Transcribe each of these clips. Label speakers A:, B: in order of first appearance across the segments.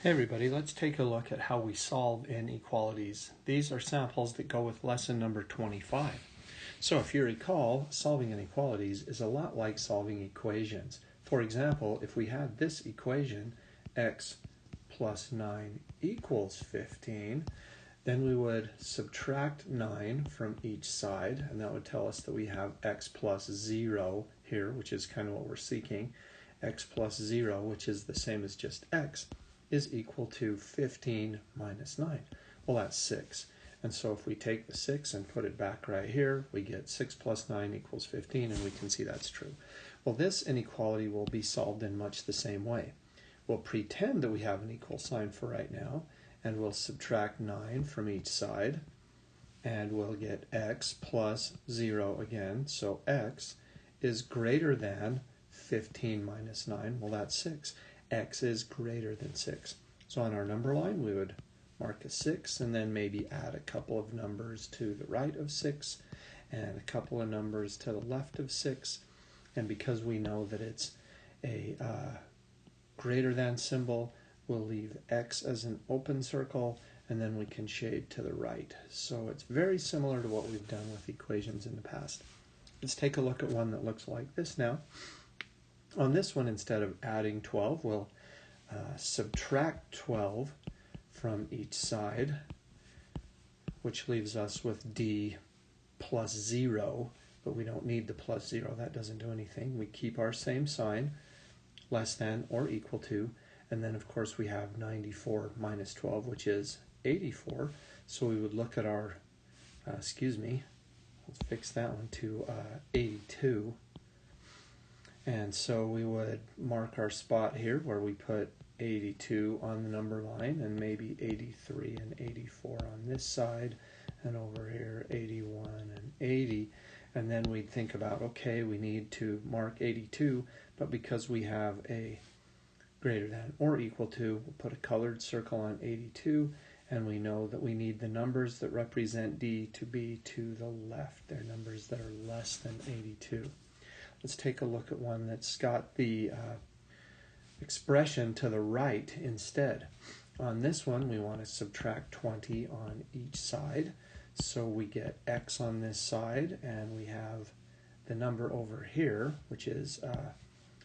A: Hey everybody, let's take a look at how we solve inequalities. These are samples that go with lesson number 25. So if you recall, solving inequalities is a lot like solving equations. For example, if we had this equation, x plus 9 equals 15, then we would subtract 9 from each side, and that would tell us that we have x plus 0 here, which is kind of what we're seeking. X plus 0, which is the same as just x, is equal to 15 minus 9. Well, that's 6. And so if we take the 6 and put it back right here, we get 6 plus 9 equals 15, and we can see that's true. Well, this inequality will be solved in much the same way. We'll pretend that we have an equal sign for right now, and we'll subtract 9 from each side, and we'll get x plus 0 again. So x is greater than 15 minus 9. Well, that's 6. X is greater than 6. So on our number line, we would mark a 6 and then maybe add a couple of numbers to the right of 6 and a couple of numbers to the left of 6. And because we know that it's a greater than symbol, we'll leave X as an open circle, and then we can shade to the right. So it's very similar to what we've done with equations in the past. Let's take a look at one that looks like this now. On this one, instead of adding 12, we'll subtract 12 from each side, which leaves us with d plus 0, but we don't need the plus 0. That doesn't do anything. We keep our same sign, less than or equal to, and then of course we have 94 minus 12, which is 84. So we would look at our, let's fix that one to 82. And so we would mark our spot here where we put 82 on the number line, and maybe 83 and 84 on this side, and over here 81 and 80. And then we'd think about, okay, we need to mark 82, but because we have a greater than or equal to, we'll put a colored circle on 82, and we know that we need the numbers that represent d to be to the left. They're numbers that are less than 82. Let's take a look at one that's got the expression to the right instead. On this one, we want to subtract 20 on each side. So we get x on this side, and we have the number over here, which is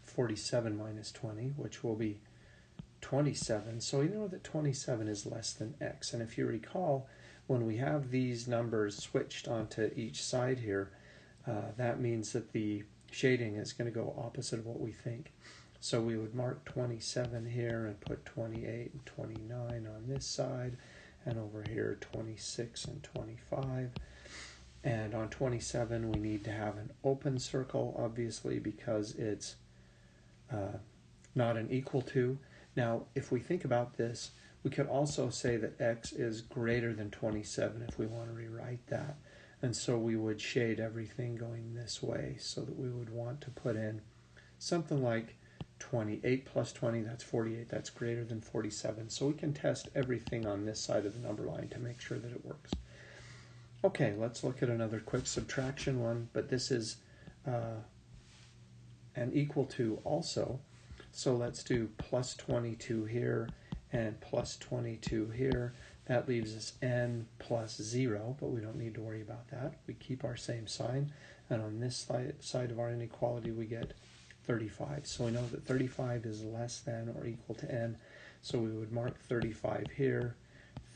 A: 47 minus 20, which will be 27. So we know that 27 is less than x. And if you recall, when we have these numbers switched onto each side here, that means that the shading is going to go opposite of what we think. So we would mark 27 here and put 28 and 29 on this side, and over here 26 and 25. And on 27 we need to have an open circle, obviously, because it's not an equal to. Now if we think about this, we could also say that x is greater than 27 if we want to rewrite that. And so we would shade everything going this way, so that we would want to put in something like 28 plus 20, that's 48, that's greater than 47. So we can test everything on this side of the number line to make sure that it works. Okay, let's look at another quick subtraction one, but this is an equal to also. So let's do plus 22 here and plus 22 here. That leaves us n plus 0, but we don't need to worry about that. We keep our same sign, and on this side of our inequality we get 35. So we know that 35 is less than or equal to n, so we would mark 35 here,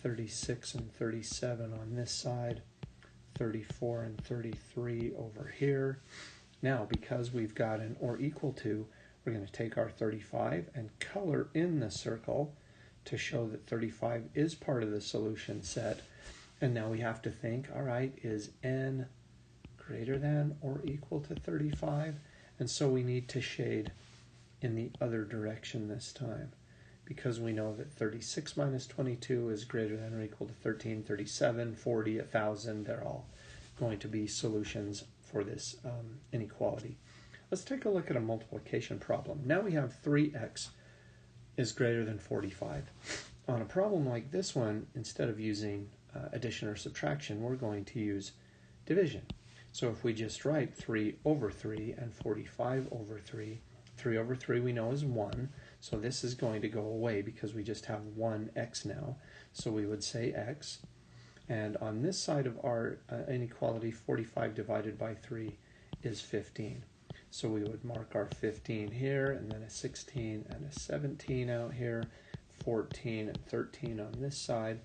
A: 36 and 37 on this side, 34 and 33 over here. Now, because we've got an or equal to, we're going to take our 35 and color in the circle to show that 35 is part of the solution set. And now we have to think, all right, is n greater than or equal to 35? And so we need to shade in the other direction this time, because we know that 36 minus 22 is greater than or equal to 13, 37, 40, 1,000. They're all going to be solutions for this inequality. Let's take a look at a multiplication problem. Now we have 3x is greater than 45. On a problem like this one, instead of using addition or subtraction, we're going to use division. So if we just write 3 over 3 and 45 over 3, 3 over 3 we know is 1, So this is going to go away because we just have one x now. So we would say x. And on this side of our inequality, 45 divided by 3 is 15. So we would mark our 15 here, and then a 16 and a 17 out here, 14 and 13 on this side.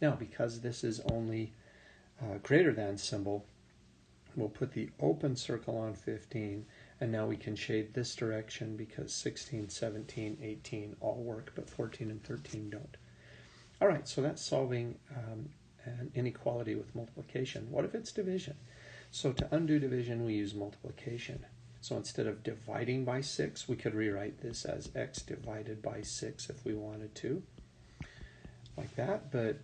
A: Now, because this is only greater than symbol, we'll put the open circle on 15, and now we can shade this direction because 16, 17, 18 all work, but 14 and 13 don't. All right, so that's solving an inequality with multiplication. What if it's division? So to undo division, we use multiplication. So instead of dividing by 6, we could rewrite this as x divided by 6 if we wanted to, like that. But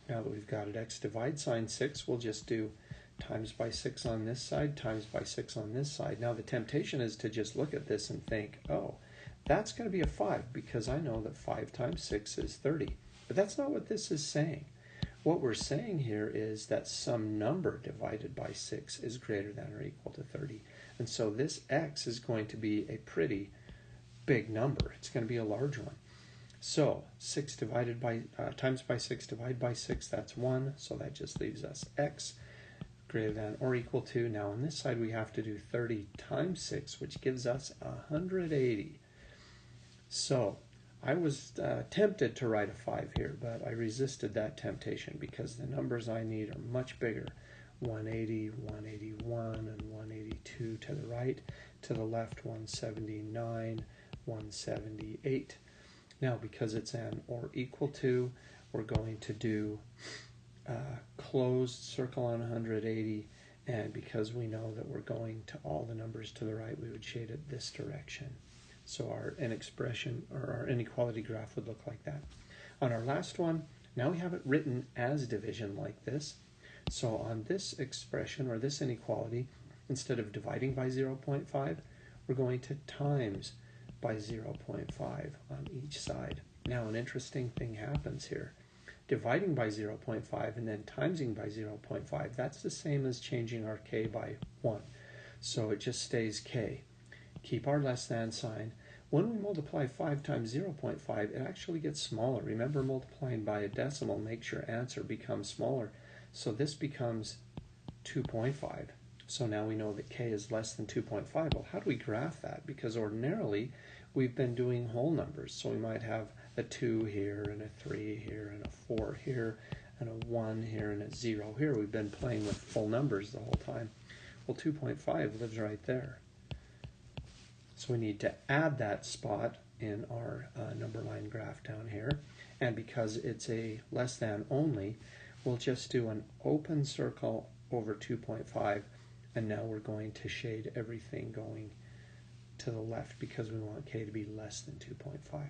A: now that we've got it, x divide sign 6, we'll just do times by 6 on this side, times by 6 on this side. Now the temptation is to just look at this and think, oh, that's going to be a 5 because I know that 5 times 6 is 30. But that's not what this is saying. What we're saying here is that some number divided by 6 is greater than or equal to 30. And so this x is going to be a pretty big number. It's going to be a large one. So 6 divided by times by 6 divided by 6, that's 1. So that just leaves us x greater than or equal to. Now on this side we have to do 30 times 6, which gives us 180. So I was tempted to write a 5 here, but I resisted that temptation because the numbers I need are much bigger. 180, 181, and 182 to the right. To the left, 179, 178. Now, because it's an or equal to, we're going to do closed circle on 180, and because we know that we're going to all the numbers to the right, we would shade it this direction. So our expression or our inequality graph would look like that. On our last one, now we have it written as division like this. So on this expression or this inequality, instead of dividing by 0.5, we're going to times by 0.5 on each side. Now an interesting thing happens here. Dividing by 0.5 and then timesing by 0.5, that's the same as changing our k by 1. So it just stays k. Keep our less than sign. When we multiply 5 times 0.5, it actually gets smaller. Remember, multiplying by a decimal makes your answer become smaller. So this becomes 2.5. So now we know that k is less than 2.5. Well, how do we graph that? Because ordinarily we've been doing whole numbers. So we might have a 2 here and a 3 here and a 4 here and a 1 here and a 0 here. We've been playing with full numbers the whole time. Well, 2.5 lives right there. So we need to add that spot in our number line graph down here. And because it's a less than only, we'll just do an open circle over 2.5. And now we're going to shade everything going to the left because we want k to be less than 2.5.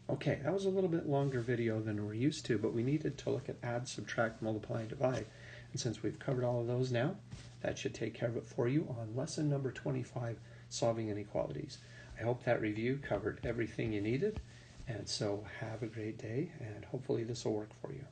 A: Okay, that was a little bit longer video than we're used to, but we needed to look at add, subtract, multiply, and divide. And since we've covered all of those now, that should take care of it for you on lesson number 25, Solving Inequalities. I hope that review covered everything you needed, and so have a great day, and hopefully this will work for you.